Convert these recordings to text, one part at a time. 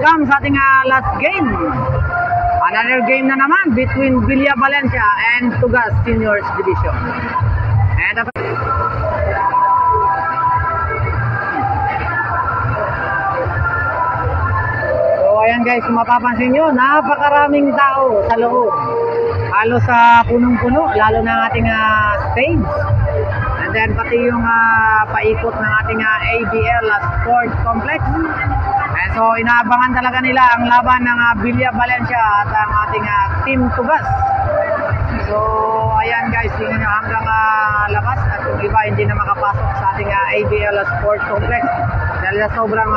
welcome sa ating last game. Another game na naman between Villa Valencia and Tugas Seniors Division. And so ayan guys, kung mapapansin nyo, napakaraming tao sa loob. Halos sa punong-puno, lalo na ang ating stage. And then pati yung paikot ng ating ABL Sport Complex. And so inaabangan talaga nila ang laban ng Villa Valencia at ang ating Team Tugas. So ayan guys, tingnan nyo hanggang labas at yung iba hindi na makapasok sa ating ABL Sport Complex dahil sa sobrang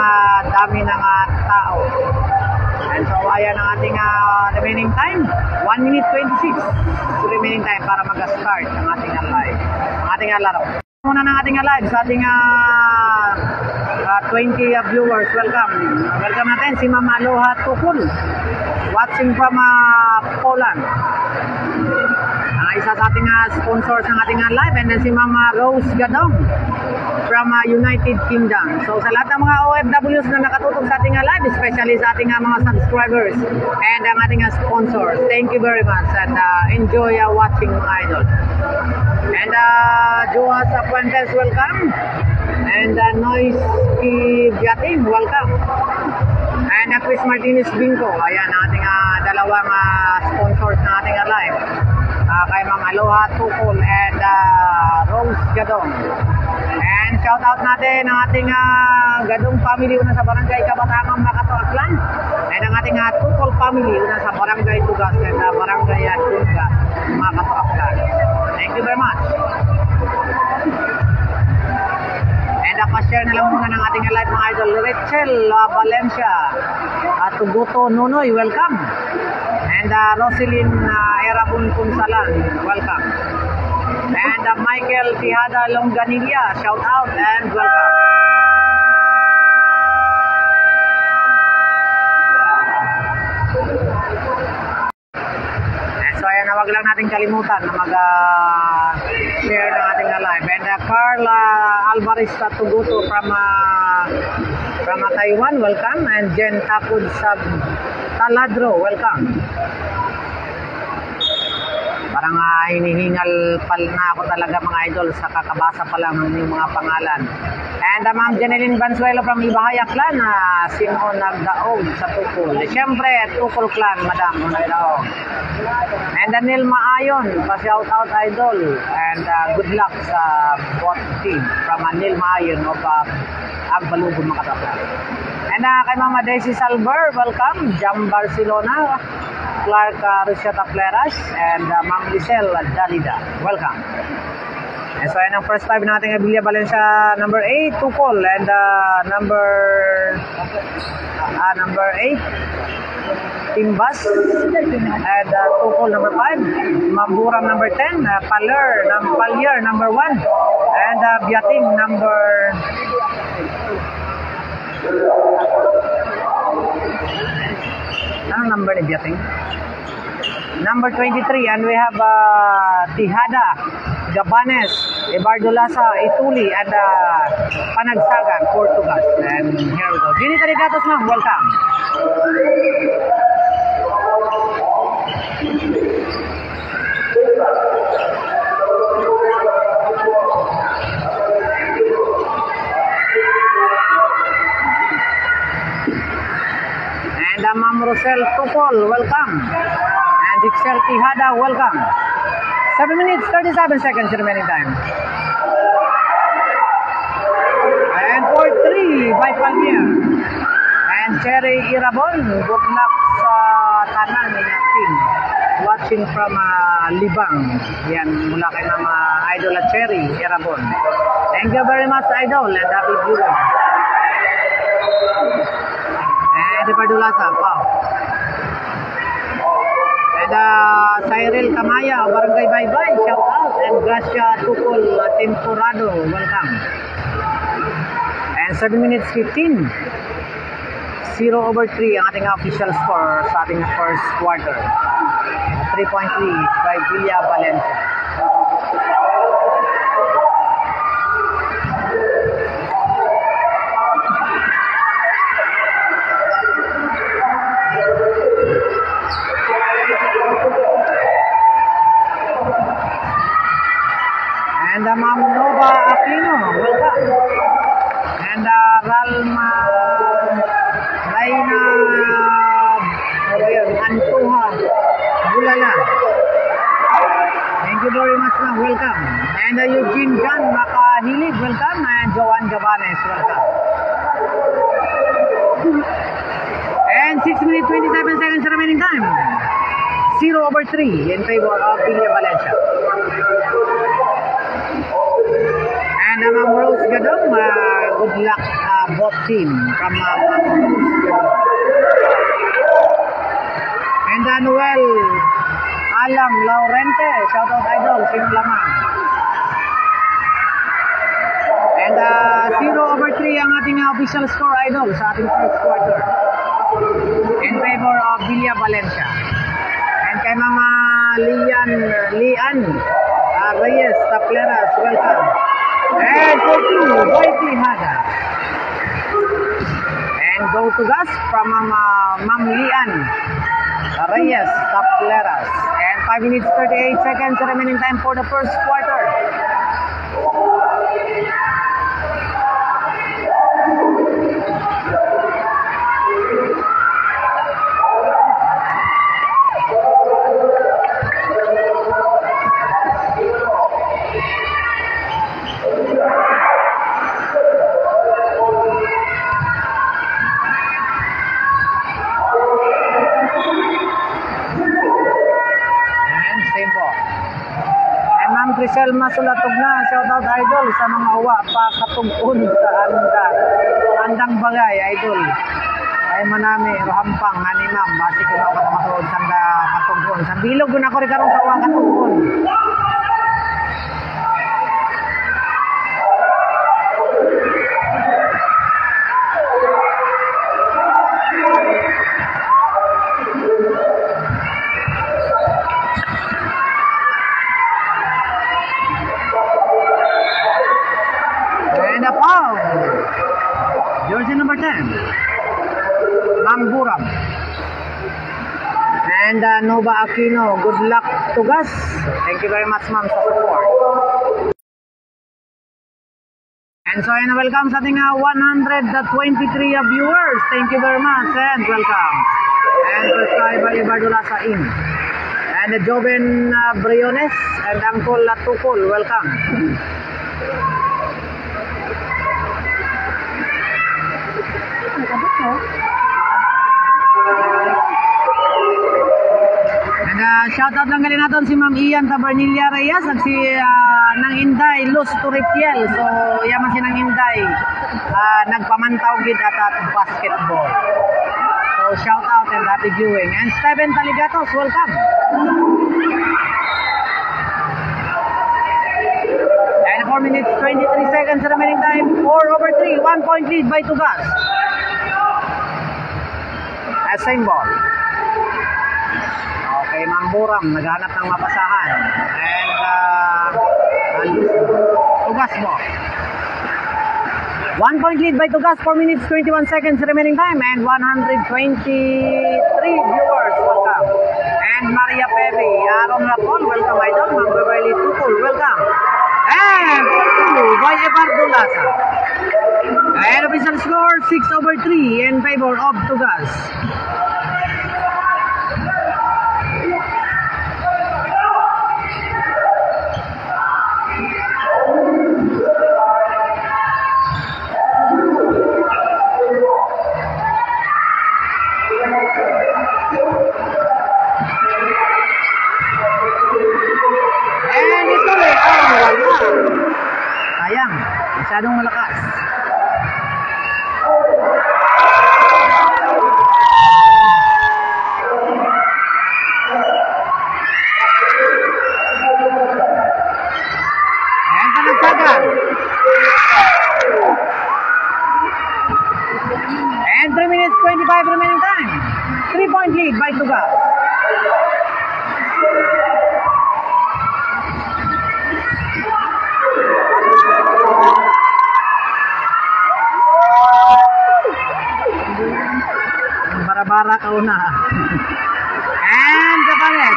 dami ng tao. And so ayan ang ating remaining time, 1 minute 26 remaining time para mag-start ang ating live, ang ating laro. Muna ng ating live sa ating 20 viewers. Welcome natin si Ma'am Aloha Tukul, watching from Poland. Isa sa ating sponsors ng ating live, and then si Ma'am Rose Gadong from United Kingdom. So sa lahat ng mga OFWs na nakatutok sa ating live, especially sa ating mga subscribers and ang ating sponsors, thank you very much and enjoy watching mga idol. And Joas Fuentes, welcome. And Noisy Biating, welcome. And Chris Martinez Binko, ayan ang ating dalawang sponsors ng ating live. Kay Ma'am Aloha Tukul and Rose Gadong. And shout out natin ang ating Gadong family una sa Barangay Kabatangan, Makato, Aklan. And ang ating Tukul family una sa Barangay Tugas and Barangay Tunga, Makato, Aklan. Thank you very much. And pa-share na lang muna ng ating live mga idol. Rachel Valencia at Tuguto Nunoy, welcome. And Roselyn Erabun Punsalan, welcome. And Michael Tihada Longganilla, shout out and welcome. And so ayan, wag lang natin kalimutan na mag-share ng ating live. And Carla Alvarez Tuguto from Taiwan, welcome. And Jen Takud Sab Taladro, welcome. Parang hinihingal pala na ako talaga mga idol sa kakabasa pa lang ng mga pangalan. And Ma'am Janeline Bansuelo from Ibahaya Clan, sino nagdaog sa Tukul? Siyempre, Tukul Clan, Madam, nagdaog. And Daniel Maayon, pa-shout out idol. And good luck sa both team from Daniel Maayon of Agbalugod, Makatapla. And kay Mama Daisy Salver, welcome. Jam Barcelona, Clark Rusiata Pleras, and Ma'am Lisel Dalida, welcome. And so ayan ang first time natin ng Villa Valencia, number 8, Tukol, and number 8, Timbas, and Tukol number 5, Mamburam number 10, Palyer number 1, and Biating number anong number ni Biating? Number 23, and we have Tihada, Gabanes, Ibardolasa, Ituli, and Panagsagan, Portugal. And here we go. Jenny Tarigatos, ma'am, welcome. And Ma'am Rosel Tukol, welcome. And Dixel Tihada, welcome. 7 minutes, 37 seconds remaining time. And for 3 by Palmier. And Cherry Irabon, good luck sa tanan ng team. Watching from Libang. Yan, mula kay Mama Idol at Cherry Irabon. Thank you very much, Idol, and happy viewing. And Ibardolasa, wow. And Cyril Kamaya, Barangay Baybay, shout out. And Gracia Tukul Temporado, welcome. And 7 minutes 15, 0/3 ang ating official score sa ating first quarter. 3.3 by Villa Valencia. Bulala. Thank you very much, ma'am. Welcome. And Eugene Jan Makahilig, welcome. And Joanne Gabanes, welcome. And 6 minutes 27 seconds remaining time. 0/3 in favor of Villa Valencia. And Ma'am Rose Gadong, good luck both team from Ma'am Rose Gadong. And Noel Alam Laurente, shoutout idol, sino lamang. And 0/3 ang ating official score idol sa ating first quarter in favor of Villa Valencia. And kay Mama Lian Reyes Tapleras, welcome. And go to Whitey Hada. And go to gas from Ma'am Lian Reyes Tapleras. And 5 minutes 38 seconds remaining time for the first quarter. Crisel Masulatog na, shoutout idol sa mga uwa pa katungkon sa andang bagay idol ay manami rohampang ani ma'am basi ko makatungkon sa katungkon sa bilog na ko rin karon sa uwa katungkon. Jersey number 10, Ma'am Buram. And Nova Aquino, good luck to Gus. Thank you very much, ma'am, sa support. And so, and welcome sa ating 123 viewers. Thank you very much and welcome. And subscriber Ibardula sa in. And Joven Briones and Uncle Tukol, welcome. And shoutout lang galing natin si Ma'am Ian Tabernilla Reyes at si Nang Inday Luz Turipiel. So yaman si Nang Inday nagpamantaw gid at basketball. So shoutout and happy viewing. And Steven Taligatos, welcome. And 4 minutes 23 seconds remaining time. 4/3, 1 point lead by Tugas. Same ball. Okay, Ma'am Buram, naghanap ng mapasahan. And Tugas ball. 1 point lead by Tugas, 4 minutes 21 seconds remaining time. And 123 viewers, welcome. And Maria Pepe, Aaron Rapol, welcome idol. Ma'am Beverly Tukul, welcome. And by Ebardo Lasa. And official score 6/3 in favor of Tugas. And ito sayang, masyadong malakas. And 3 minutes 25 remaining time. 3-point lead by Tugas. Bara-bara ka una. And Kapanet.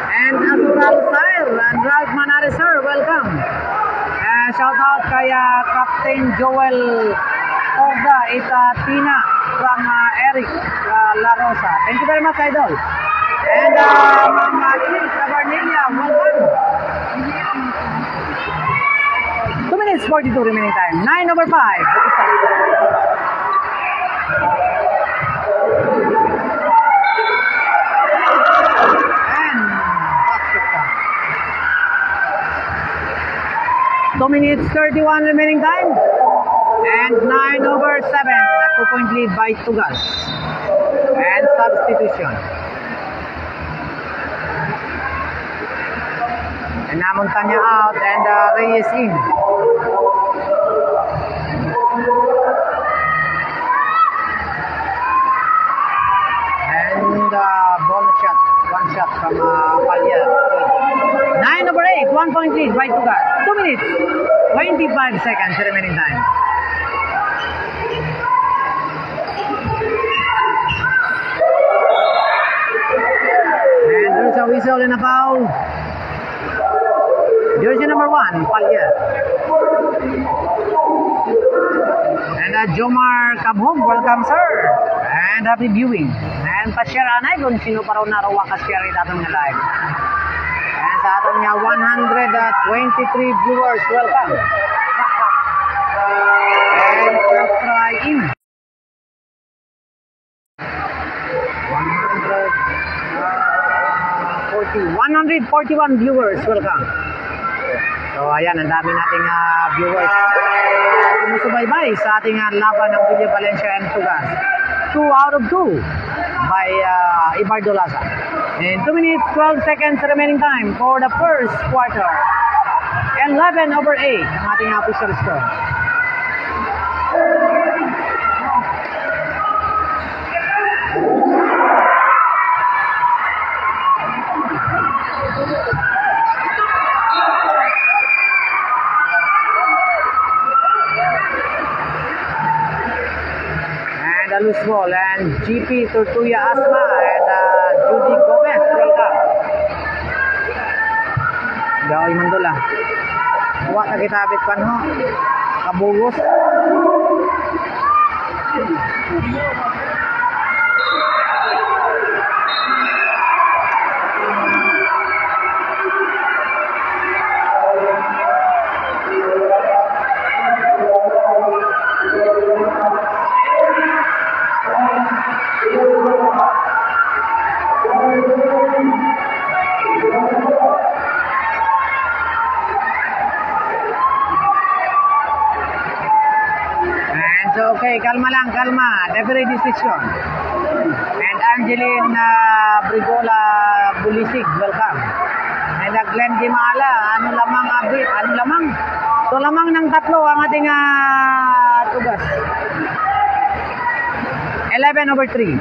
And Azural Sail and Ralph Manares, sir, welcome. Shout out kay Captain Joel Ogda Itatina from Eric La Rosa. Thank you very much, Idol. And Mama Iris Cabarnelia, welcome. 2 minutes 42 remaining time. 9 over 5. And basket time. 2 minutes 31 remaining time. And 9 over 7. A 2-point lead by Tugas. And substitution. And Namontanya out and Reyes in. And bonus shot. One shot from Palya. 9 over 8. 1-point lead by Tugas. 2 minutes 25 seconds remaining time. And there's a whistle and a foul. Jersey number 1, Palya. And Jomar Kabhog, welcome sir. And happy viewing. And pa-share anay kung sino pa raw narawa ka-share ito atong nga live. And sa atong nga 123 viewers, welcome. And try in. 141 viewers, welcome. So ayan, ang dami nating viewers sumusubaybay sa ating laban ng Villa Valencia and Tugas. 2 out of 2 by Ibardo Laza. And 2 minutes 12 seconds remaining time for the first quarter. 11 over 8 ang ating official score. Loose ball and GP Tortuya Asma and Judy Gomez, welcome. Gawin Mandula. Huwag na kitabit pa no. Kabugos. Okay, kalma lang, kalma. Every decision. And Angeline Brigola Bulisig, welcome. And Glenn Gimala, ano lamang abit? Ano lamang? So lamang ng tatlo ang ating Tugas. 11 over 3.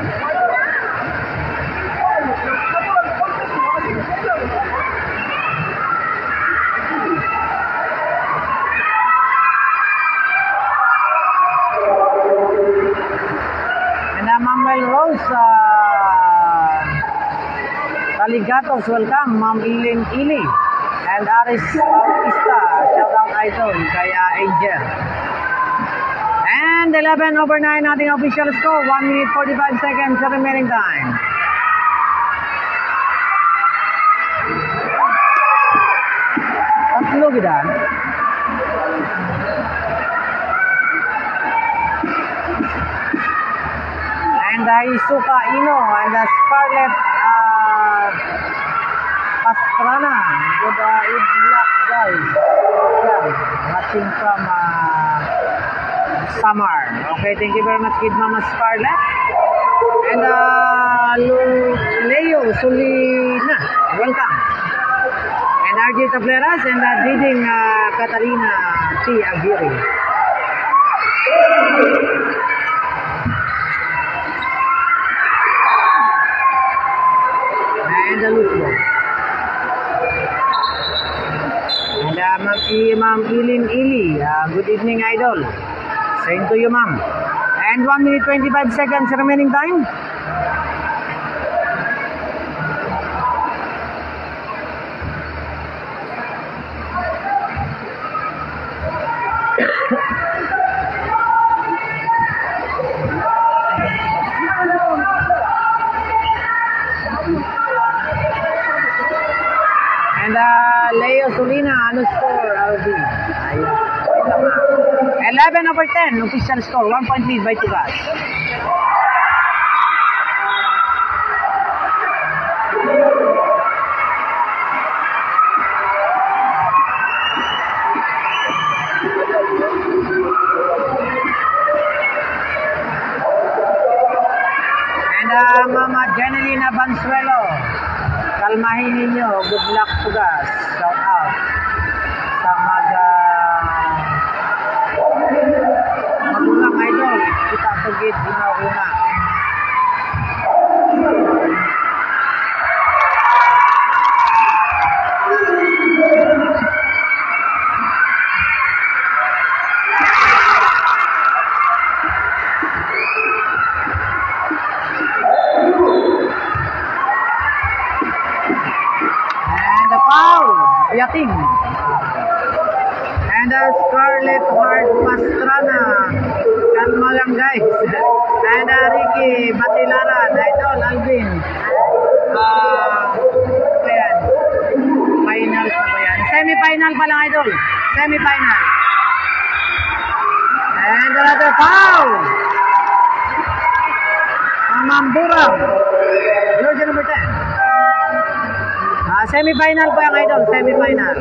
Manuel Rose Taligatos, welcome. Ma'am Ilin Ili and Aris Bautista, shout out idol kaya Angel. And 11 over 9 nating official score. 1 minute 45 seconds sa remaining time. Tatlo gida. And Isuka Ino and Scarlett Pastrana. Good luck guys. Watching from Samar. Okay, thank you very much kid Mama Scarlett. And Leo Sulina, welcome. And RJ Tableras and Diding Catalina T. Aguirre. And the loose ball. And Ma'am Ilin Ili, good evening idol. Same to you ma'am. And 1 minute 25 seconds remaining time. 11/10 official score, 1 point lead by Tugas. And Mama Jenelina Bansuelo, kalmahin ninyo, good luck Tugas, shout out sa magulang idol, kita tugid ginauna. Yating. And Scarlett Hart Pastrana, kalma lang guys. And Ricky Batilaran, idol Alvin. Ayan. Finals na ba yan? Semi-final pa lang idol. Semi-final. And another foul. Mamburang. Jersey number 10. Semi-final po yung idol, semi-final.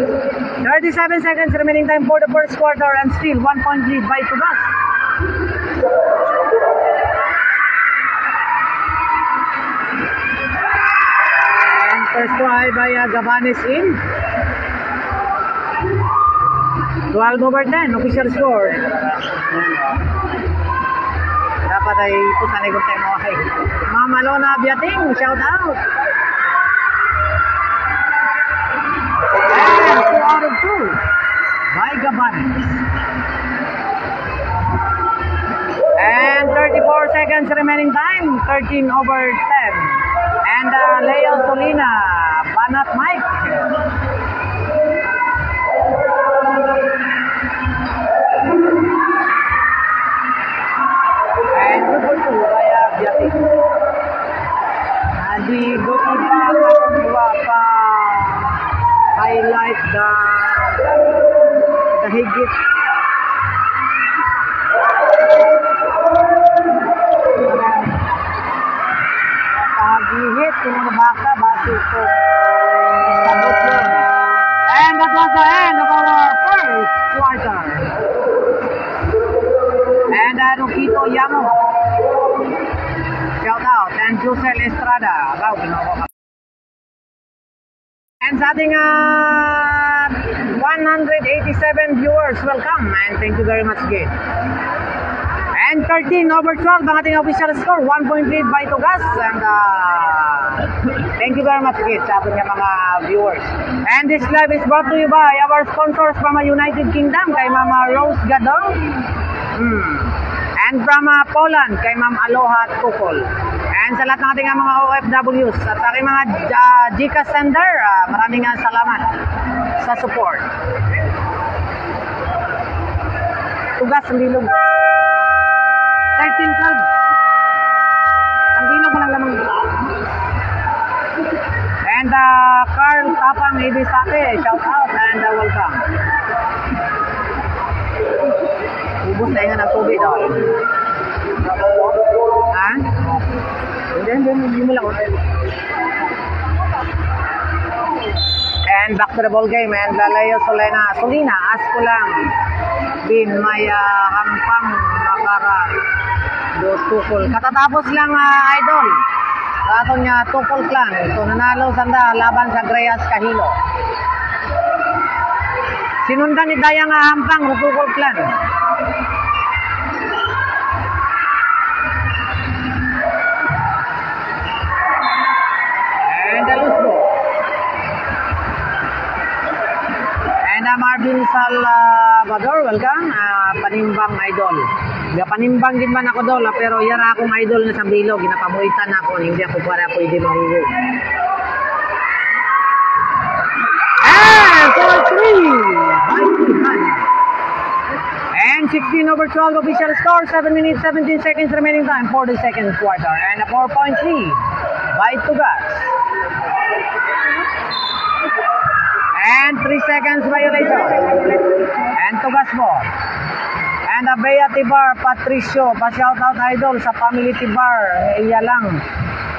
37 seconds remaining time for the first quarter and still 1 point lead by Tugas. And first try by Gabanes in. 12/10 official score. Dapat ay pusanay kung tayo mga kay Mama Lona Biating, shout out. And 2 out of 2 by Gabanes. And 34 seconds remaining time, 13/10. And Leo Solina, Banat Mike. And 2 by Biating. Di Gotiba pa highlight the higit pag-hit yung mga baka base ito sabot yun. And that was the end of our first quarter. And Rukito Yamo, shout out, and Josel Estrada, and sa ating 187 viewers, welcome and thank you very much again. And 13/12 ang ating official score, 1 point lead by Tugas. And thank you very much again sa ating mga viewers. And this live is brought to you by our sponsors from United Kingdom, kay Mama Rose Gadong. And from Poland, kay Ma'am Aloha Tukol. And sa lahat ng ating mga OFWs at sa aking mga GCash sender, maraming salamat sa support. Tugas ang bilog. 13-12. Ang bilog mo lang lamang. And Carl Tapang Ibisate, shout out and welcome. Ubus na yung tubig daw. Ha? Hindi mo lang. And back to the ball game. And Lalayo Solina, as ko lang. Bin, may hampang makara. Dos Tukol. Katatapos lang idol. Rato niya Tukol clan. So nanalo sanda laban sa Greyas Kahilo. Sinundan ni Dayang hampang Tukol clan. Marvin Salvador, welcome. Panimbang idol. Panimbang din man ako dol, pero yara akong idol na sa bilog. Ginapamuitan ako, hindi ako para pwede mahuhuli. And 4-3. And 16/12 official score, 7 minutes, 17 seconds remaining time for the second quarter. And a 4-point lead by Tugas. And 3 seconds violation. And Tugas ball. And Bea Tibar, Patricio, pa-shoutout idol sa family Tibar. Iya lang.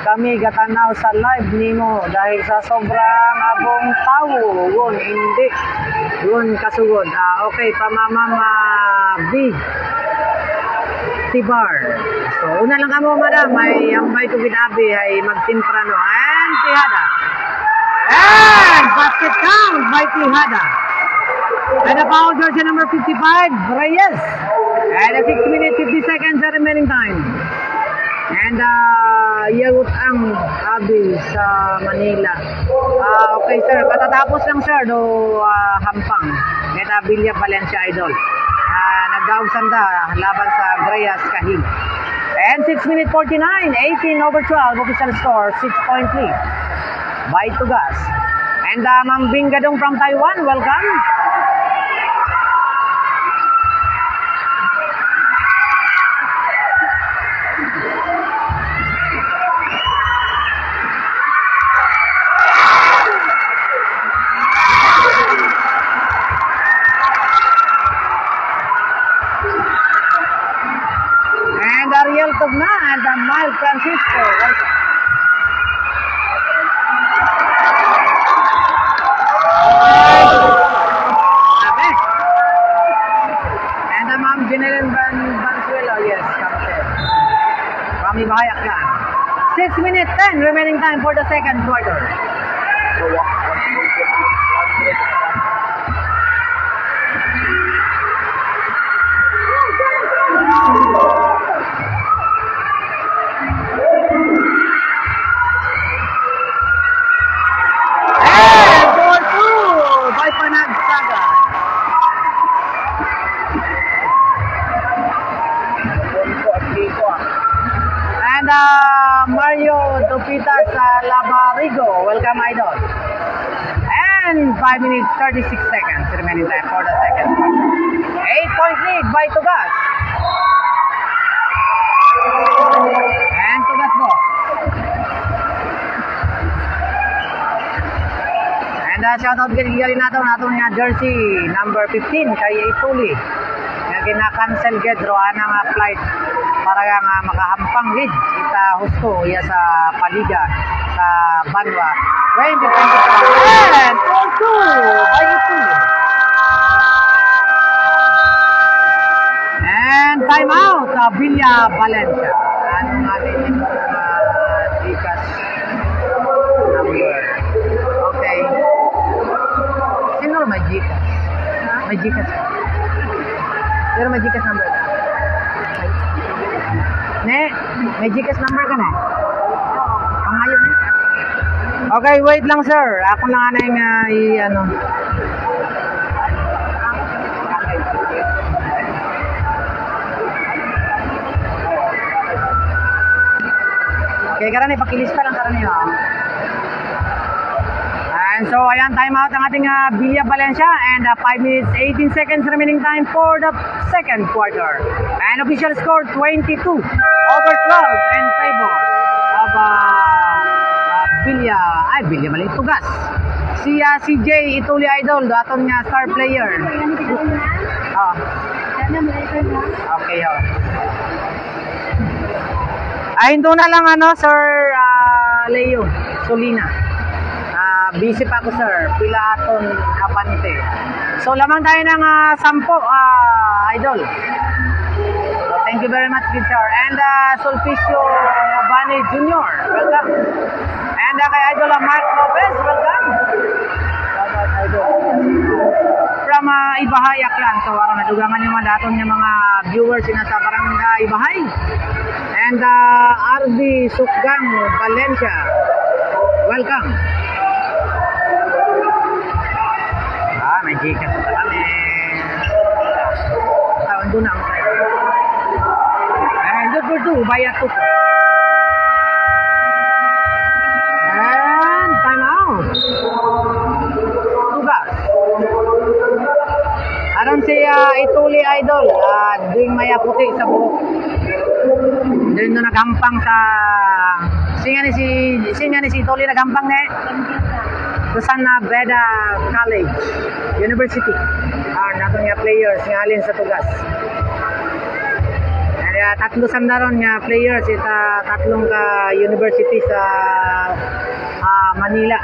Kami gatanaw sa live nimo dahil sa sobrang abong tao. Yun, hindi. Yun, kasugod. Okay, pamamam B. Tibar. So, una lang kamo, madam. Ay, ang bay to Abi ay magtimprano. And Tihada. And basket count by Tihada. And a foul jersey number 55, Reyes. And a 6 minutes 50 seconds the remaining time. And yagut ang Abi sa Manila. Okay sir, katatapos lang sir do hampang. Meta Villa Valencia idol. Nagdaog sanda laban sa Greyas Kahig. And 6 minutes 49, 18/12 official score, 6-point lead by Tugas. And Ma'am Bing Gadong from Taiwan, welcome. Ariel Tugna and Mile Francisco. And Ma'am Jeneline Bansuelo, yes, Rami Bahayak na. 6 minutes 10 remaining time for the second quarter. And Mario Tupita sa Labarigo, welcome idol. And 5 minutes 36 seconds remaining time for the second. 8-point lead by Tugas. And Tugas mo. And shoutout gali nato nga jersey number 15 kay Ituli. Nga gina-cancel gid ro anang flight para nga makahampang gid kita husto iya sa paliga sa Banwa 2024. And 4-2 by Ituli. And time out Villa Valencia. Ano nga din Dicas number. Okay. Sino may Dicas? May Dicas. Pero may Gcash number ka? Ne? May Gcash number ka na? Pangayon eh? Okay, wait lang sir. Ako lang na yung i-ano. Okay, karani, pakilista lang karani ha. And so, ayan, time out ang ating Villa Valencia and 5 minutes 18 seconds remaining time for the second quarter. And official score 22/12 in favor of Villa Maling Tugas. Si CJ Ituli idol, aton nga star player. Okay, ho. Ay, hindi na lang Sir Leo Solina. Busy pa ako sir, pila aton kapante. So lamang tayo ng 10 idol. So thank you very much good sir. And Sulpicio Bani Jr. welcome. And kay idol Mark Lopez, welcome. Welcome idol. From Ibahay Aklan. So aron nadugangan yung mga daton ng mga viewers sa barangay Ibahay. And RD Sukgang Valencia, welcome. May Gcash pa kami. Tawag doon ang sa'yo. And good for 2, bayat ko po. And time out. Tugas. Aron si Ituli idol. Doing maya puti sa buhok. Doon na naghampang sa... Singa ni si Ituli naghampang na Susan Beda College University. Nato nga players nga alin sa Tugas. Kaya tatlo sandaron nga players ita tatlong ka university sa Manila.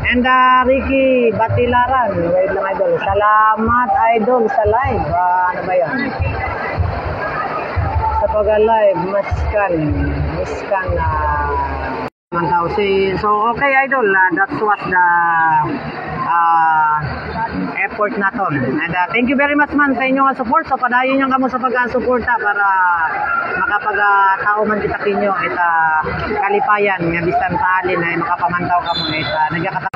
And Ricky Batilaran, wait lang idol. Salamat idol sa live. Ano ba 'yan? Sa pag-live, miskan so okay idol, that's what the effort naton. And thank you very much man sa inyong support. So padayon nyo kamo sa pag-suporta para makapag-tao man kita kinyo ita kalipayan nga bisan taalin ay makapamantaw kamo ita nagakata.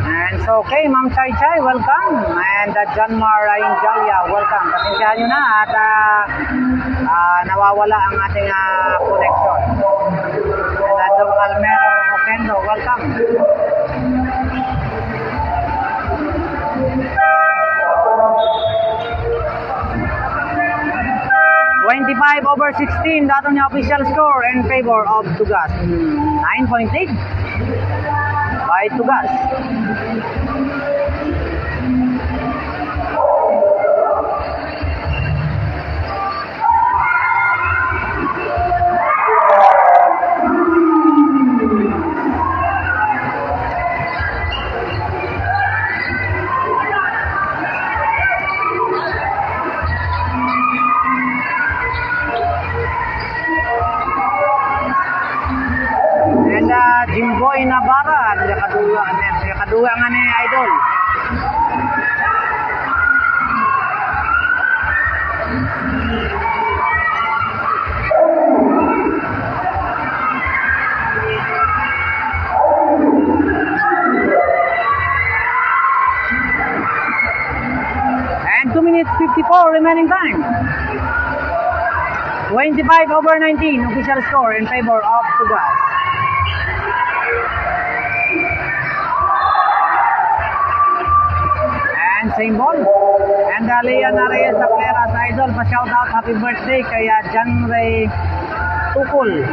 And so okay, Ma'am Chai Chai, welcome. And John Mar Injalia, welcome. Pasensyahan nyo na at nawawala ang ating connection. And Dong Almero Okendo, welcome. (25/16) dato niya official score in favor of Tugas. 9.8 by Tugas. Jimboy Navarra, kadua nga ni idol. And 2 minutes 54 remaining time. 25/19 official score in favor of Tugas. Same ball. And Leon Reyes sa Cleras idol, pa-shout out, happy birthday kaya John Ray Tukul.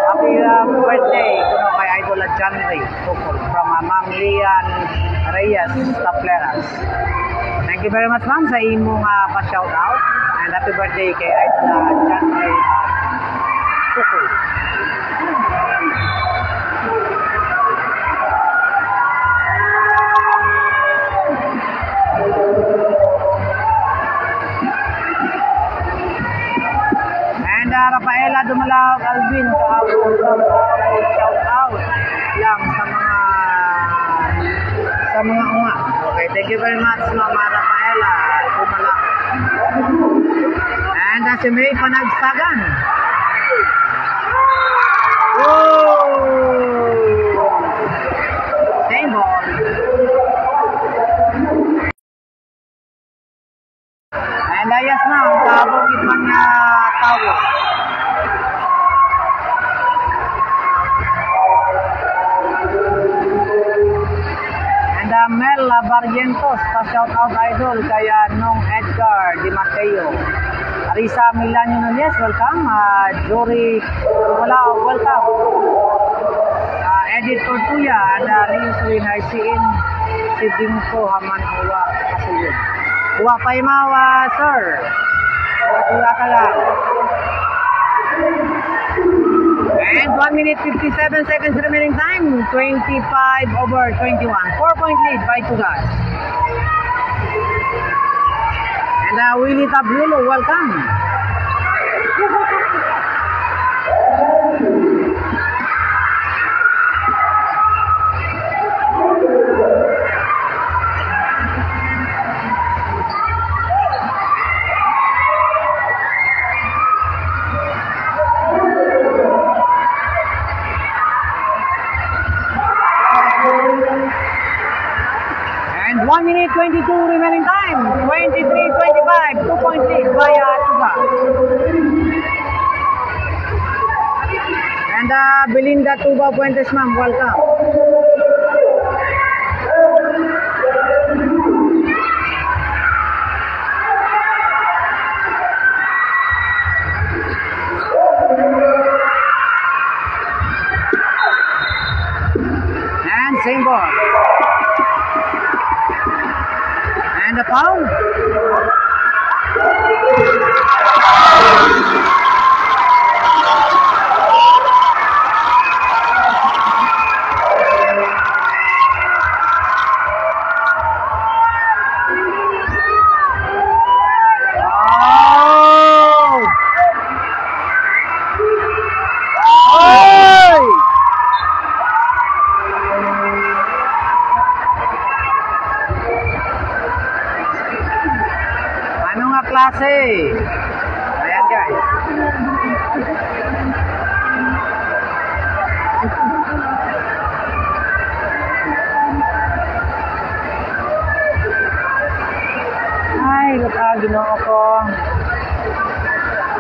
Happy birthday kuno kay idol John Ray Tukul from Ma'am Leon Reyes sa Cleras. Thank you very much ma'am sa imong pa-shout out and happy birthday kay idol John Ray Tukul. Rafaela Dumalaw Alvin, shout out lang sa mga unga. Okay, thank you very much Mama Rafaela Dumalaw. And si May Panagsagan. Oh! Same ball. And ayas na ang tabong itman na tawag. Mel Barrientos, pa-shout out idol kaya Nong Edgar Di Mateo. Arisa Milanio Nunez, welcome. Jory Tumalao, welcome. Edith Tortuya, and Rios Winarsiin, si Dinko Haman Uwa Kasulun. Uwa pa imawa, sir. Uwa ka lang. And 1 minute 57 seconds remaining time. 25/21. 4-point lead by Tugas. And Willie Tablulo, welcome. And 1 minute 22 remaining time. 23-25. 2-point lead by Tugas. And Belinda Tuba Puentes, ma'am, welcome. And same ball. And a foul.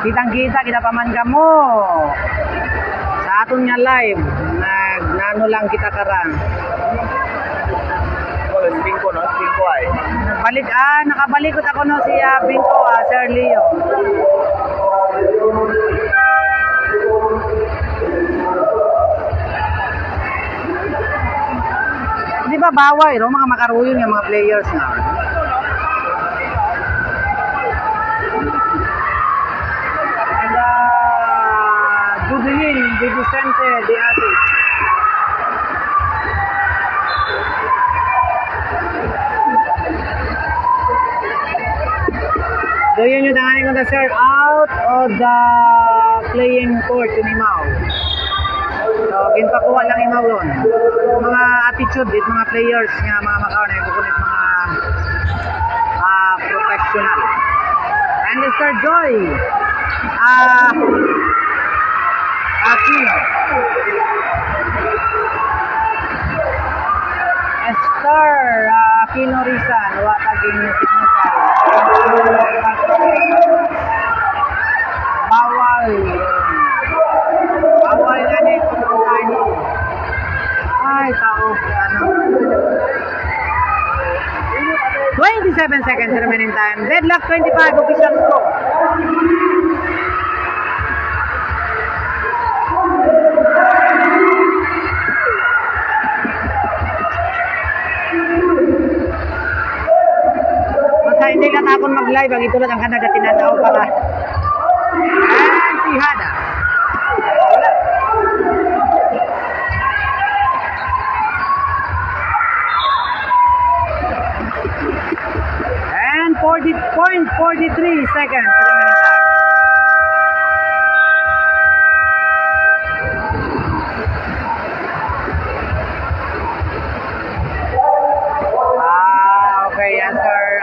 Kitang-kita, kita paman ka mo. Sa aton nga live, nano lang kita karang. Bingko, no? Bingko ay. Nakabalikot ako no si Bingko, Sir Leo. Di ba baway, no? Mga makaruyon yung mga players na. And Judeline, Di Vicente, Di Ate. So yun yung tanganin ko na sir, out of the playing court ni Mau. So ginpakuha lang ni Mau ron. Mga attitude, it mga players nga mga Macau na bukulit mga professional. And Mr. Joy, Aquino. Esther Aquino Rizal, wataging technical. Bawal na nito ng tayo. Ay, tao. 27 seconds remaining time. Deadlock 25, official score. Hindi ka takon mag-live, ang itulad ang kanaga tinatao para. And Tihada. And 40.43 seconds remaining time. Okay, answer.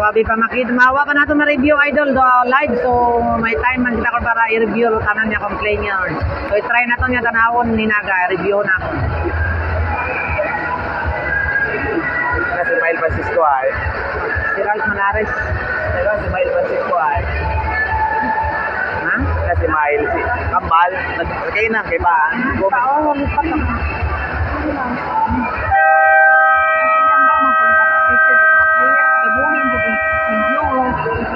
Wabi pa mawa pa nato ma-review idol do live, so may time man kita ko para i-review tanan niya complainers. So i-try nato niya tanawon ni Naga, review na ko. Si Mail Francisco ay. Si Ralph Manares. Si Mail Francisco ay. Ha? Si Mail, si Kambal. Kaya na, kay ba? Oo, lupat ako.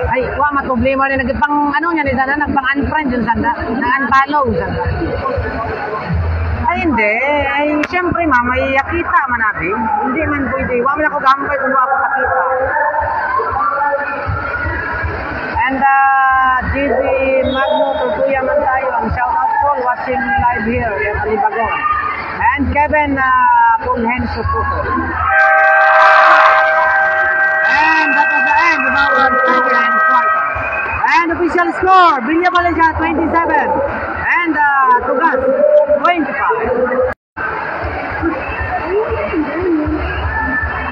Ay, wa problema rin nagpang ano niya ni sana nagpang unfriend yun sanda, nang-unfollow sanda. Ay hindi, ay syempre mama iyakita man natin. Hindi man pwede, wa man ako gampay kung wa ako pakita. And GD Magno Tutuya man tayo, ang shout out call watching live here at Alibagon. And Kevin Pulhenso Puto. And that was the end of our second quarter. And official score, Villa Valencia 27 and Tugas 25.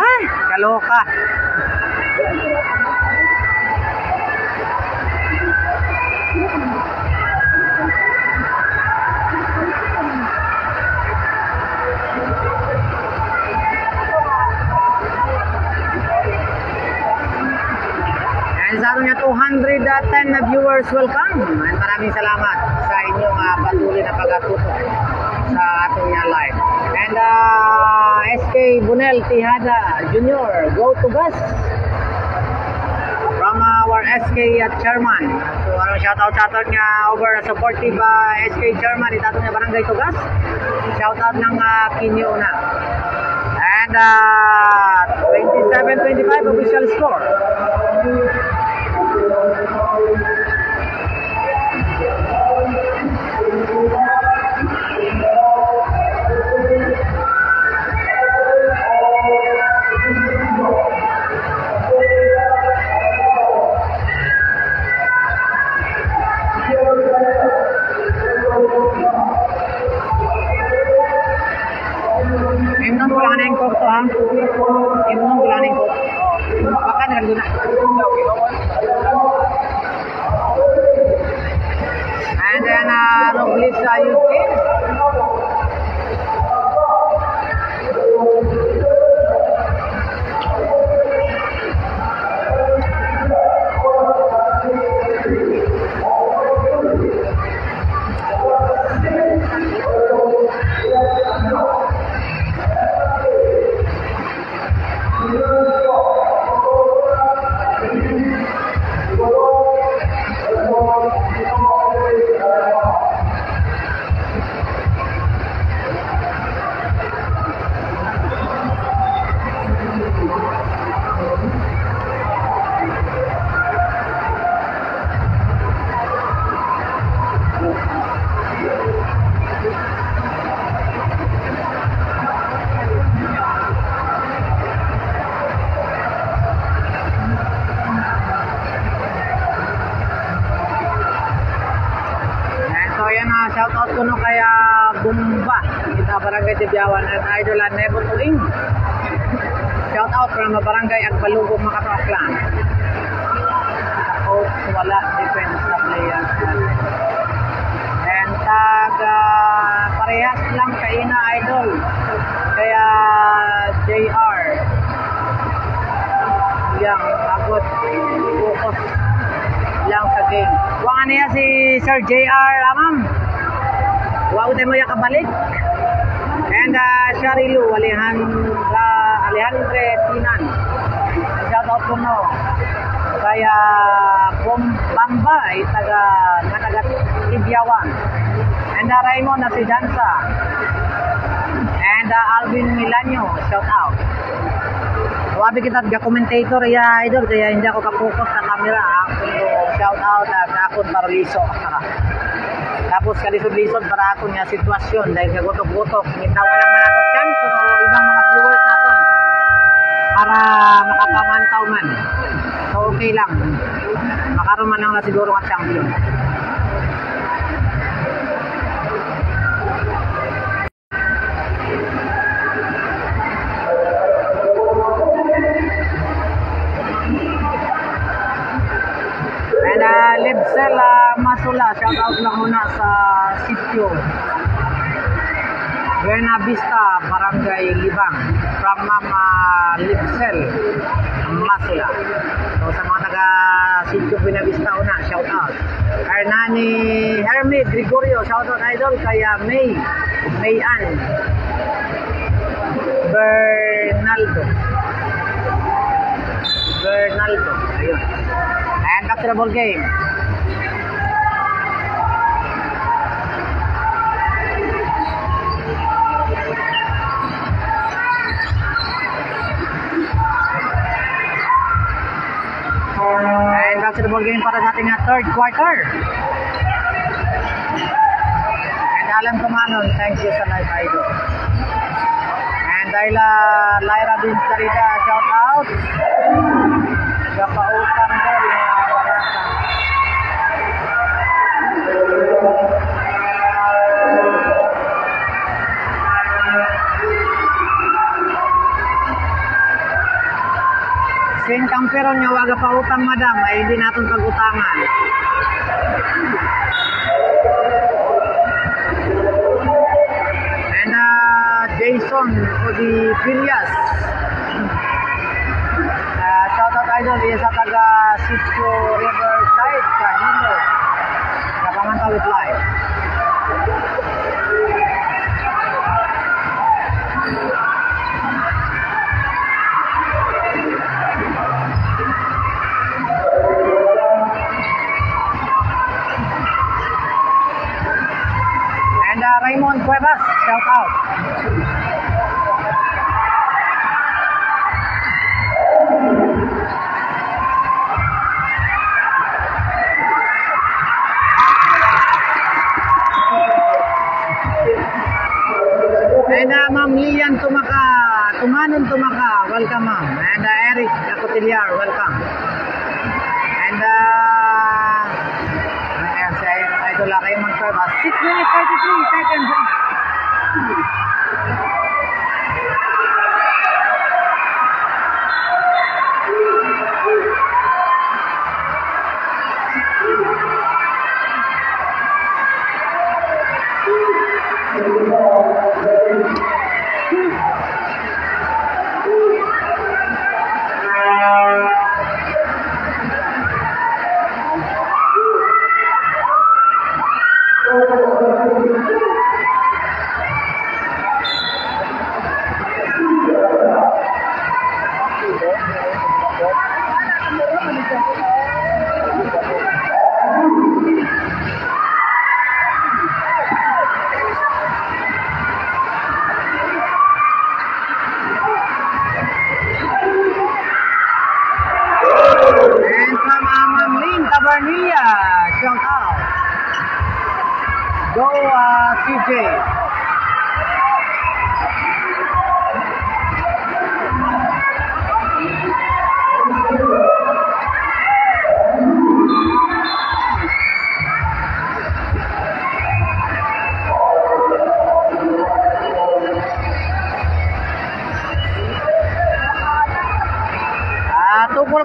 Ay, kaloka. Sa ato niya 210 na viewers, welcome. And maraming salamat sa inyong patuloy na pag-atutok sa atong niya live. And SK Bunel Tihada Jr., go to Gus from our SK chairman. So shout out sa aton niya over supportive SK chairman ito aton niya Barangay Tugas. Shout out ng Kinyo na. And 27-25 official score. Imnon ko lang na yung korto ha. Imnon ko lang na yung korto. Baka nagando na. yan na shoutout ko no kaya Bumba. Kita Barangay Tibiawan at Idol at Nebo Tuing. Shoutout from Barangay Agbalugog Makatawaklan. Tapos wala defense na players. And parehas lang kaina Idol. Kaya JR. Yang agad focus lang sa game. Wang ano yan si Sir JR Amam. Wag tayo mo yakabalik. And Sharilu Alejandre Tinan. Shout out po no. Kaya Bamba taga Tibiawan. And Raymond na si Danza. And Alvin Milanio, shout out. Wabi kita commentator ya Idol kaya hindi ako ka-focus sa camera. Shout out at akon Paraliso. Tapos kalisod-lisod para ako niya sitwasyon dahil kagutok-gutok. Ngintawan lang manatot yan pero ibang mga viewers natin para makapamantaw man. So okay lang. Makaroon man lang na siguro nga champion. Lebsel Masula, shout out lang muna sa sitio Buena Vista, Barangay Libang from Mama Lebsel Masula. So sa mga taga sitio Buena Vista una, shout out. Hernani Hermit Gregorio, shout out Idol. Kaya Mayan Bernaldo, ayun. And back to the ball game. And back to the ball game para sa ating third quarter. And alam ko manon, thank you sa live Idol. And dahil Lyra Bin Sarita, shout out. Gapautang daw yung mga barata. Sintang pero nyo waga pa utang madam ay hindi natin pag-utangan. And Jason Odi Villas, shout out Idol sa taga Sitio Riverside Cahilo napamantaw with live. Raymond Cuevas, shout out. And Ma'am Lian Tumanon Tumaka, welcome ma'am. And Eric Acotillar, welcome. And Idol Raymond Cuevas, 6 minutes 33 seconds. Shout out. Go CJ.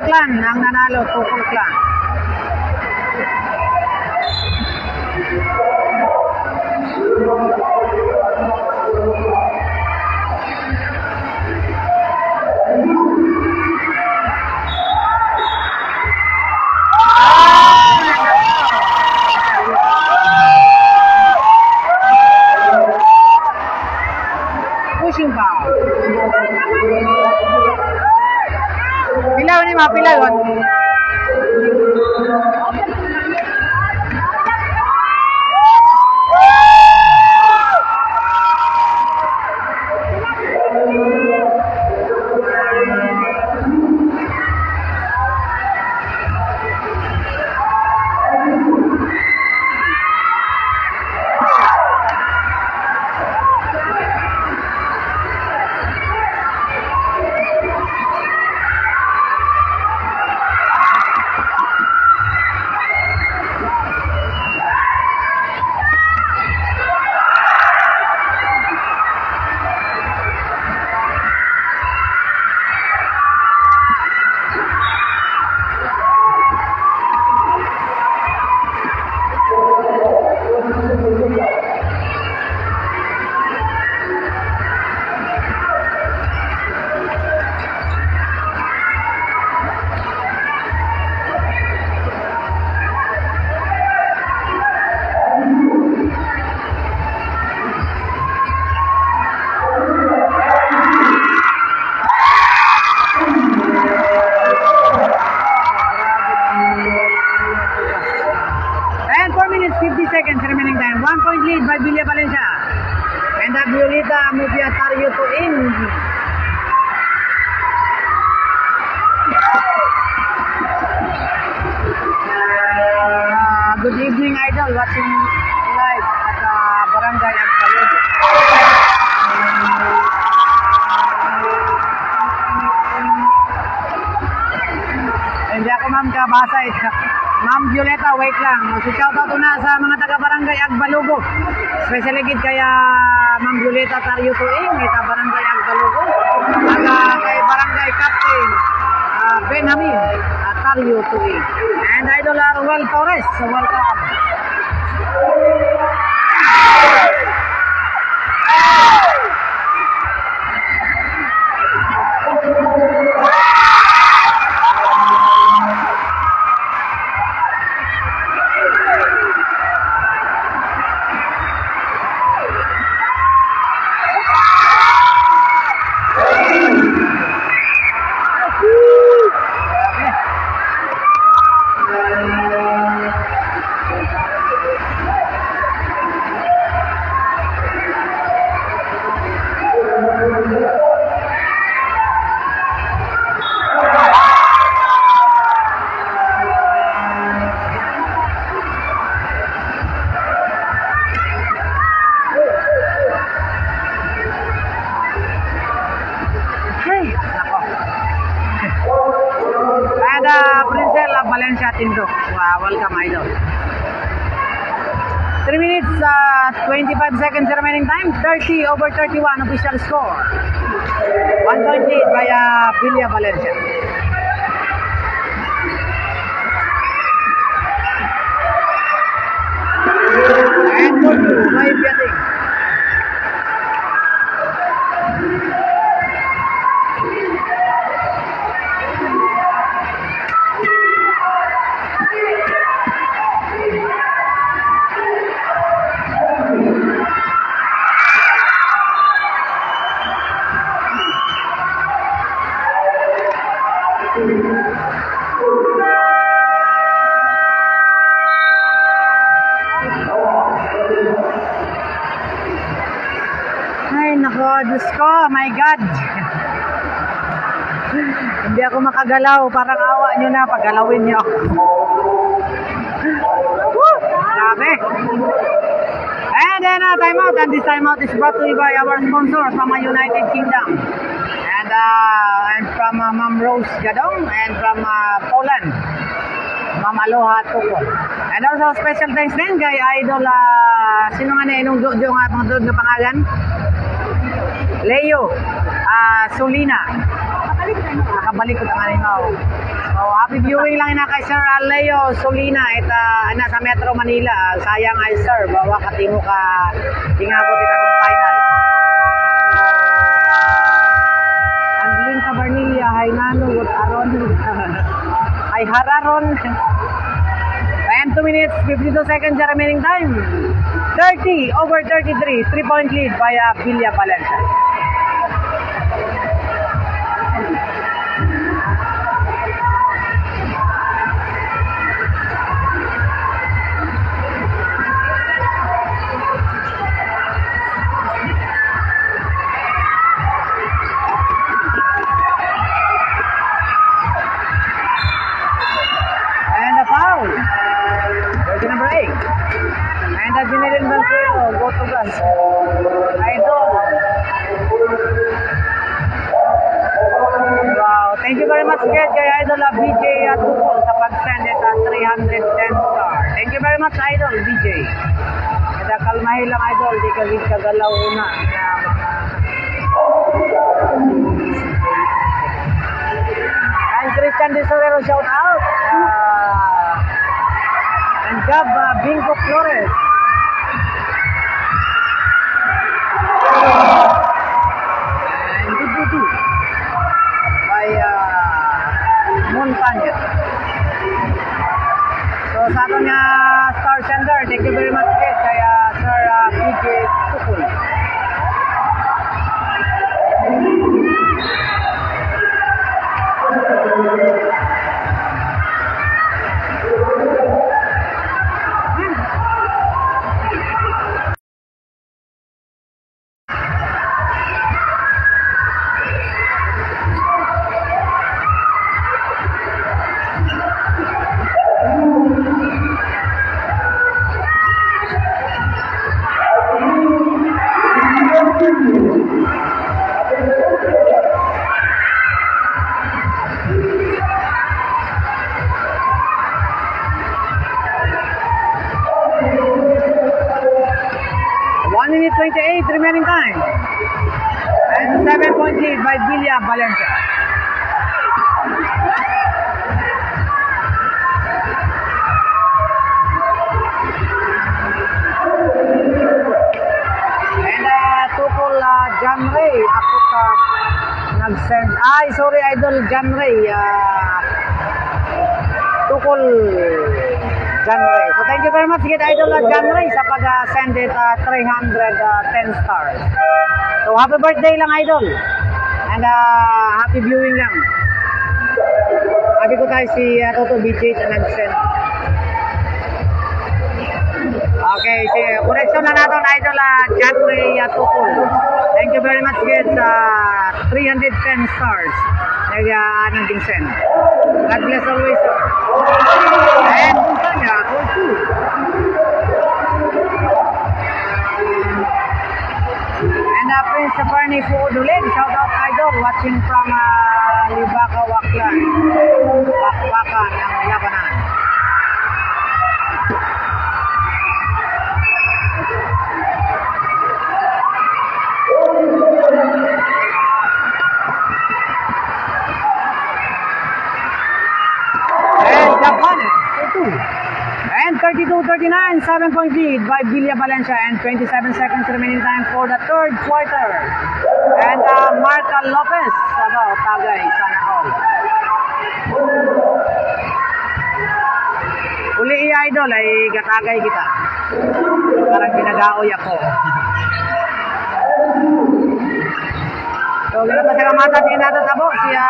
Clan ang nanalo, Tukol Clan. Pushing foul. Pilaw ni mga pilaw. And 4 minutes 50 seconds remaining time. 1 point lead by Villa Valencia. And the Violeta Moviatario to in. Good evening, Idol. Watching live at Barangay Agbalugo. Hindi ako ma'am kabasa eh. Ma'am Violeta, wait lang. Shoutout na sa mga taga-barangay Agbalugo. Especially gid kaya Ma'am Violeta Tario Tuing, ita barangay Agbalugo. At kay barangay Captain Benjamin Tario Tuing. And Idol Ruel Torres, so welcome. Princella Valencia Tindo. Welcome, Idol. 3 minutes, 25 seconds remaining time. 30/31 official score. 1 point lead by Villa Valencia. And for two by Biating. Ay, nako, Diyos ko, my God. Hindi ako makagalaw, parang awa nyo na, paggalawin nyo ako. Grabe. And then, timeout, and this timeout is brought to you by our sponsor from United Kingdom. And from Ma'am Rose Gadong, and from Poland, Ma'am Aloha Tukol. And also, special thanks din kay Idol, sino nga na inong dojo nga mga pangalan? Leo Solina. Nakabalik ko ang animaw. So, happy viewing lang na kay Sir Leo Solina at nasa Metro Manila. Sayang ay sir, bawa katimo ka tingabot ito itong final. Anglin Cabarnilla, hay Nano, good Aron, hay Hararon. And 2 minutes, 52 seconds the remaining time. 30/33, 3-point lead by Villa Valencia. Number 8. And the General Banquero, go to guns. Idol. Wow. Thank you very much, kay Idol BJ Atupol sa pag-send it at 310 star. Thank you very much, Idol BJ. Kada kalmahin lang, Idol. Di ka kagalaw una. And Christian Desorero, shout out. And Gab Bingo Flores. And Dudu by Montanya. So sa ating star sender, thank you very much kay Sir PJ Tukul. Remaining time. And 7-point lead by Villa Valencia. And Tukul John Ray. Ako ka nag-send. Ay, sorry, Idol John Ray. Tukul John Ray. So thank you very much, Idol John Ray sa pag-send it 310 stars. So happy birthday lang, Idol. And happy viewing lang. Sabi ko tayo si Toto BJ na nag-send. Okay, si correction na natin, Idol John Ray Tukul. Thank you very much, sa 310 stars. Nag-anong send. God bless always, sir. And Montanya, call 2. And Prince Barney Fuodulen, shout out, Idol, watching from Libaca, Waklan. Wakwakan ng Labanan. And 32-39, 7-point lead by Villa Valencia and 27 seconds remaining time for the third quarter. And Marca Lopez, tagay, sana all. Uli Idol ay katagay kita. Parang ginagaoy ako. So, gila pa sa kamata, tingin natin tabo si Sir...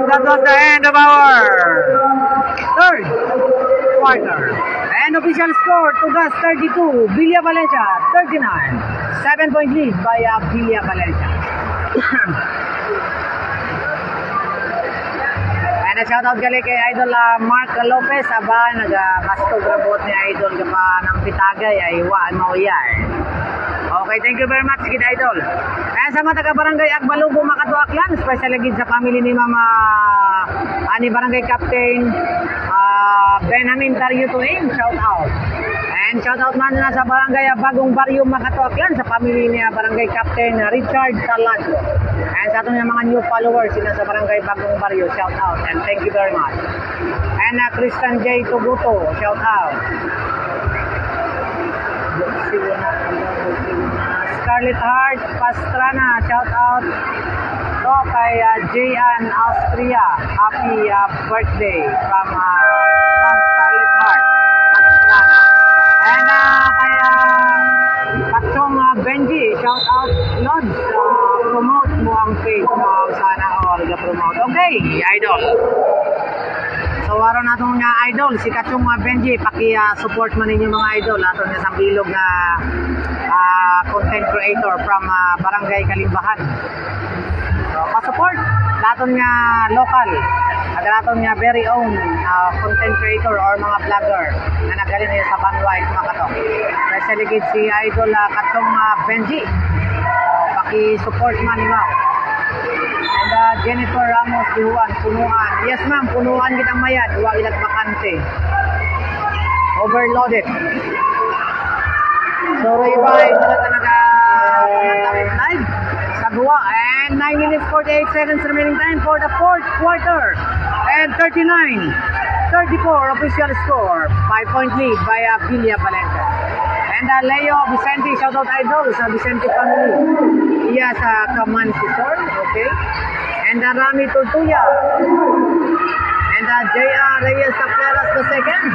That was the end of our third quarter. And official score, Tugas 32, Villa Valencia 39. 7-point lead by Villa Valencia. And a shoutout gali kay Idol Mark Lopez. Aba, nag-bastog rabot ni Idol ka pa ng pitagay ay waan mauyay. Okay, thank you very much, Gid Idol. Kaya sa mga taga-barangay Agbalugo, Makatuaklan, especially gid sa family ni Mama, ani Barangay Captain Benjamin Dario Tuing, shout out. And shout out man na sa Barangay Bagong Barrio, Makatuaklan, sa family niya Barangay Captain Richard Salado. And sa atong mga new followers, sila sa Barangay Bagong Barrio, shout out. And thank you very much. And Christian J. Tuguto, shout out. Scarlett Heart Pastrana, shout out to kay Jayan Austria. Happy birthday from Ma'am Scarlett Heart Pastrana. And kay Katong Benji, shout out Lods. Promote mo ang page mo, sana all promote. Okay, Idol. So araw na itong mga idol, si Katong Benji, paki-support man ninyo mga idol. Ato niya sa bilog na content creator from Barangay Kalimbahan. So pa-support, laton nga local, at laton nga very own content creator or mga vlogger na nagaling niya sa Banway, mga katong. Especially si idol Katong Benji. So paki-support man mo. And Jennifer Ramos Dihuan, punuan. Yes ma'am, punuan kitang mayad. Huwag ilat bakante. Overloaded. So Ray-Bay, ito talaga live sa Gua. And 9 minutes 48 seconds remaining time for the fourth quarter. And 39-34 official score. 5-point lead by Villa Valencia. And Leo Vicente, shoutout idol sa Vicente family. Iya sa Kaman Sisor, okay. And Rami Tortuya. And J.R. Reyes Taperas the second.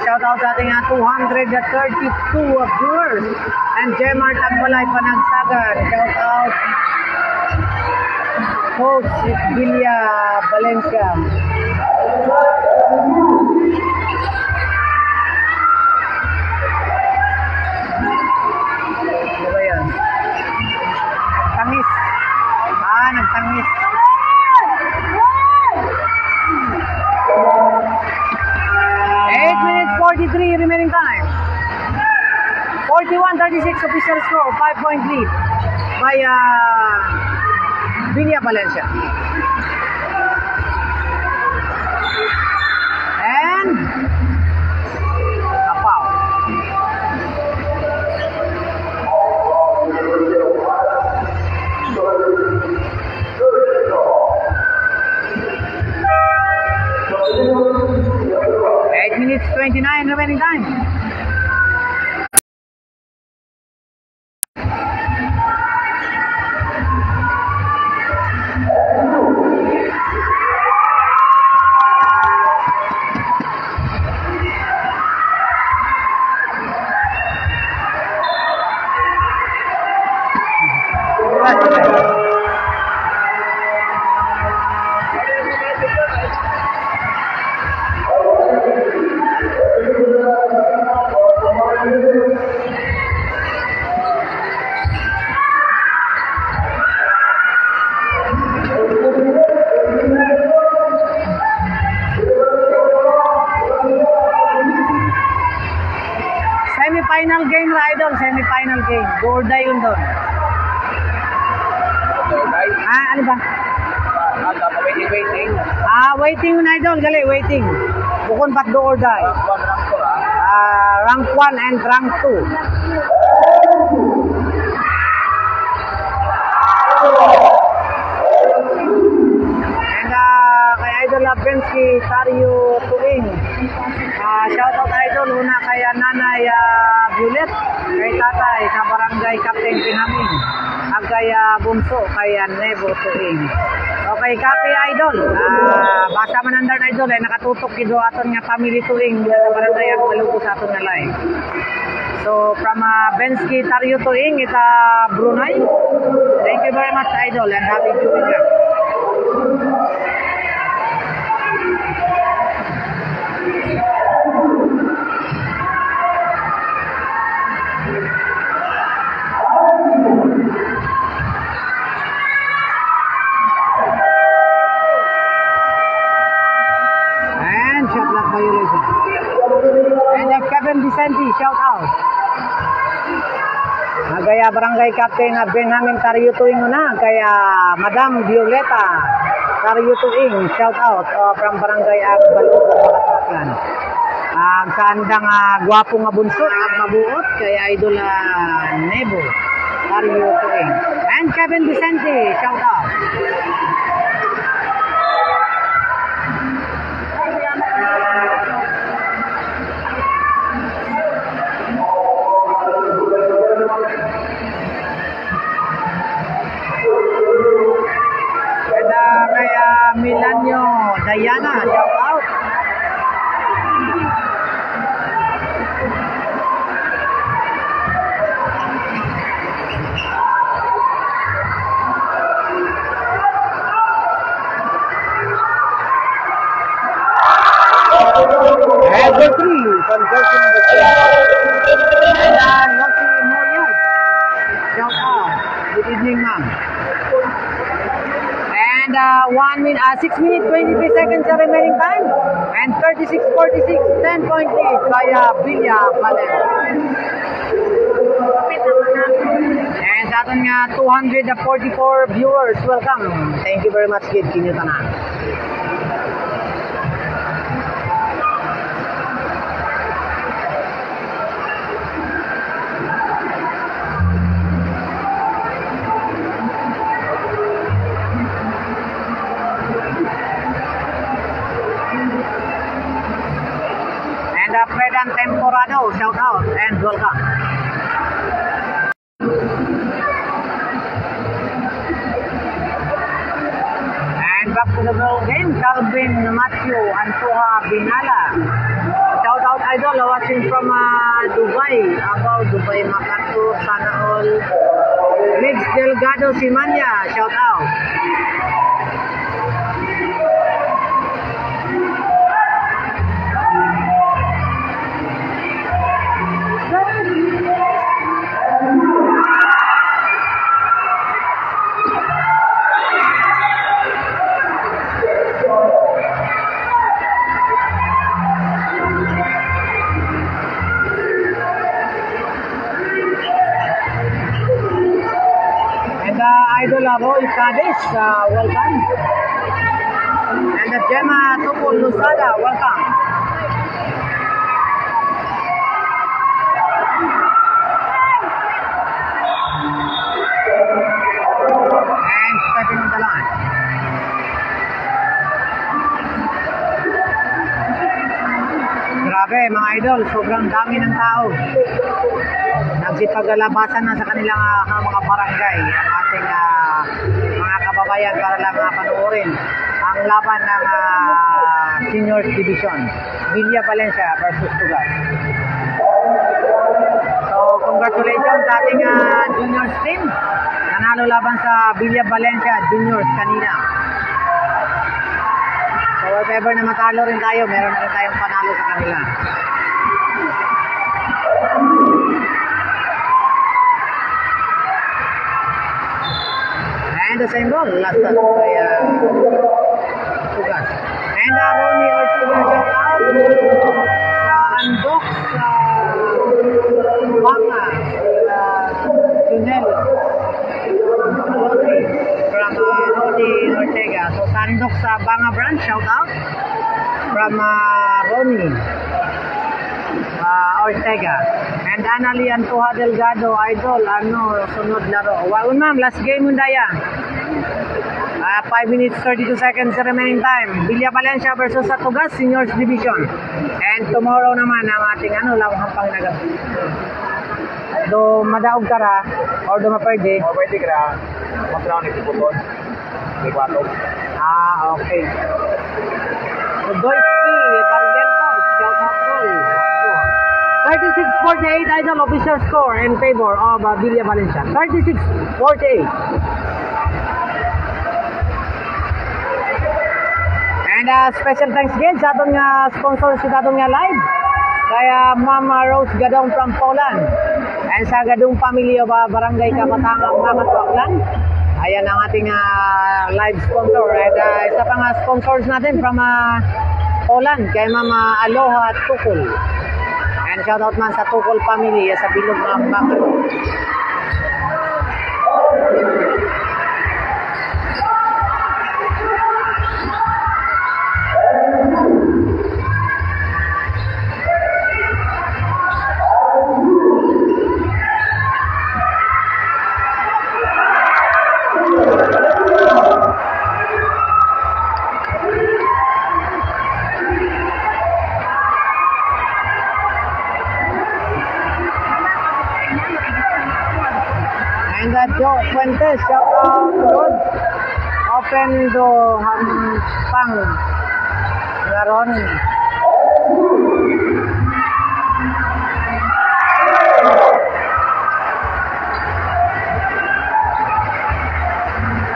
Shoutout sa ating 232 viewers. And Jemar Tagbalay Panagsagan. Shoutout Coach Villa Valencia. Ano ba yan? Tangis. Nagtangis. Eight minutes 43 remaining time. 41-36 official score. 5-point lead by Villa Valencia. And a foul. Minutes 29 remaining time. Semi-final game ra idol, semi-final game. Do or die yun doon. Ano ba? Waiting. Waiting yun idol, gali, waiting. Bukon pat do or die. Rank 1 and rank 2. And kay Idol Labensky, Tario Tuing. Shoutout idol, una kay Nanay Violet, kay Tatay, sa Barangay Captain Pinamin, at kay Bunso, kay Nebo Tuing. Okay, copy idol. Basa manandar idol, nakatutok kido aton nga family Tuing sa Barangay Agbalugo sa aton nga live. So from Bensky Taryutoing, ita Brunei. Thank you very much, Idol, and happy viewing. And shot block violation. And Kevin Vicente, shout out. Kaya barangay captain Benjamin Taryutuing na, kaya Madam Violeta Taryutuing, shout out from barangay Agbalugo, Bakataklan. Ang kaandang gwapo nga bunso at mabuot, kaya Idol Nebo Taryutuing. And Kevin Vicente, shout out. Milanio Diana, shout out. And the three conversion the and Nosi Moyes, shout out. Good evening, ma'am. And 6 minutes 23 seconds sa remaining time, and 36-46, 10.8 kaya Villa Valencia. And sa atin nga 244 viewers, welcome. Thank you very much, kid. Kinyuta na. Fredan Temporado, shout out and welcome. And back to the ball game, Calvin Matthew Antoha Binala. Shout out, Idol, watching from Dubai, about Dubai Makato, sana all. Mix Delgado Simanya, shout out. Idol Roy Cadiz, welcome. And the Gemma Tupul Lusada, welcome. And stepping on the line. Grabe mga idol, sobrang dami ng tao. Nagsipagalabasan na sa kanilang mga barangay ang ating mga kababayan para lang panoorin ang laban ng Seniors Division, Villa Valencia versus Tugas. So congratulations sa ating juniors team, nanalo laban sa Villa Valencia Juniors kanina. So whatever na matalo rin tayo, meron na rin tayong panalo sa kanila. And the same goal, last touch by Tugas. And Ronnie Ortega shout out sa unbox Banga Junel from Ronnie Ortega. So Sandok sa Banga branch, shout out from Ronnie Ortega. And Anali Antoha Delgado, Idol, sunod laro. Wow, ma'am, last game mo daya. 5 minutes 32 seconds remaining time. Villa Valencia versus Tugas Seniors Division. And tomorrow naman ang ating lawang pangnagap. Do madaog ka ra or do mapwede? Pwede ka ra. Mag-round ito puton. Okay. So Doyski Barrientos, shout out Doy. 36-48 Idol official score in favor of Villa Valencia. 36-48. And special thanks again sa atong sponsor sa atong live. Kaya Mama Rose Gadong from Poland. And sa Gadong family of Barangay Kabatangang Makatuaklan. Ayan ang ating live sponsor. And isa pang sponsors natin from Poland kay Mama Aloha Tukul. And shout out man sa Tukul family sa bilog ng Bakal. Joe Fuentes, shout out Lord. Open do Hampang Garon.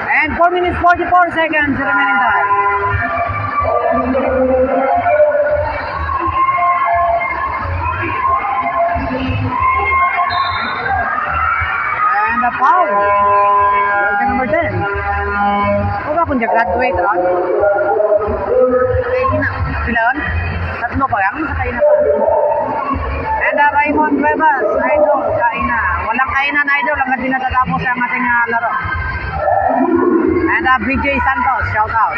And 4 minutes 44 seconds remaining time. Foul. Number 10. Kung akong graduate ron. Ilan? Tatlo pa lang. Nakatay na pa. And Raymond Cuevas. Idol. Kaina. Walang kainan idol. Hanggang di natatapos ang ating laro. And BJ Santos. Shout out.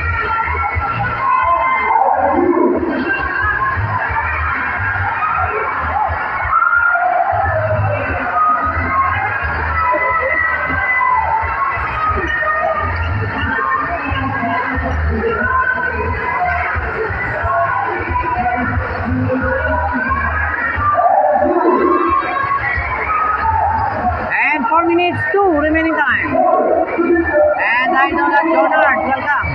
And 4 minutes 2 remaining time. And Idol at Jonard, welcome.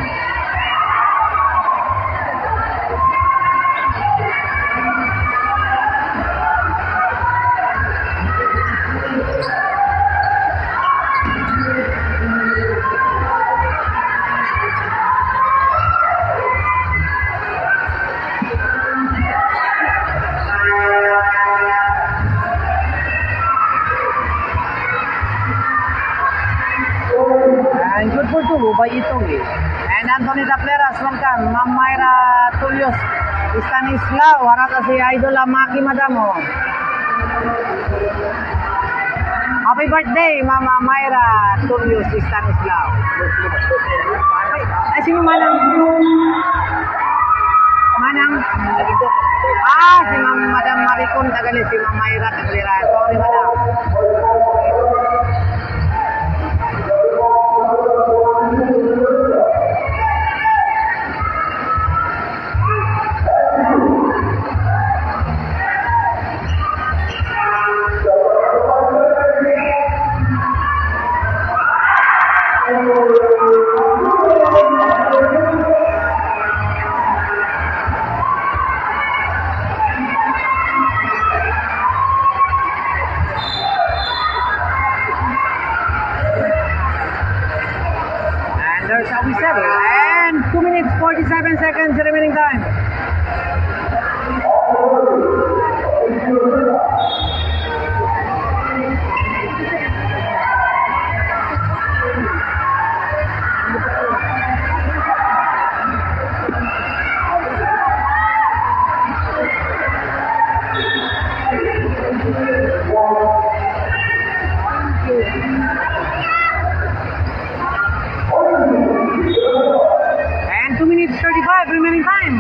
And good for two by Itong. And Anthony Dapleras, welcome. Ma'am Myra Tulios, Stanislao, harap si Idol Maki Madamo. Happy birthday, Mama Myra Tulios, Stanislao. Ay, sino Manang? Manang? Si Madam Maricon, tagali si Ma'am Myra Taglira. Sorry, Madam. There's how we settle. And 2 minutes 47 seconds remaining time. And 2 minutes 35 remaining time.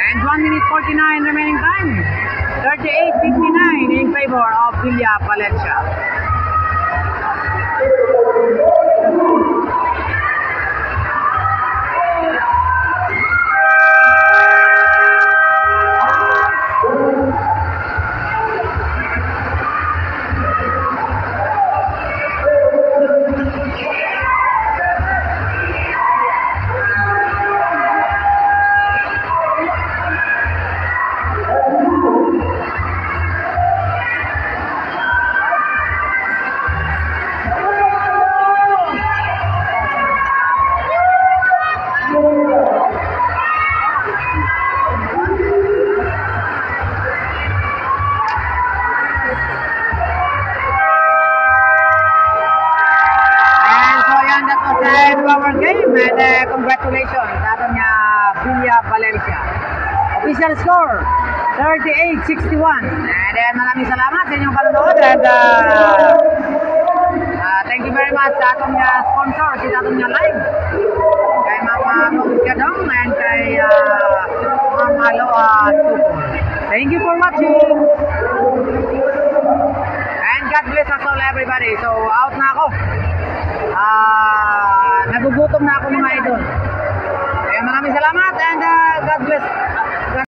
And 1 minute 49 remaining time. 38-59 in favor of Villa Valencia. Our game and congratulations sa ating Villa Valencia. Official score 38-61. And then maraming salamat sa inyong panonood and thank you very much sa atong sponsor sa atong live kay Mama Rose Gadong and kay Mama Loa Tupol. Thank you for watching and God bless us all everybody. So out na ako. Nagugutom na ako mga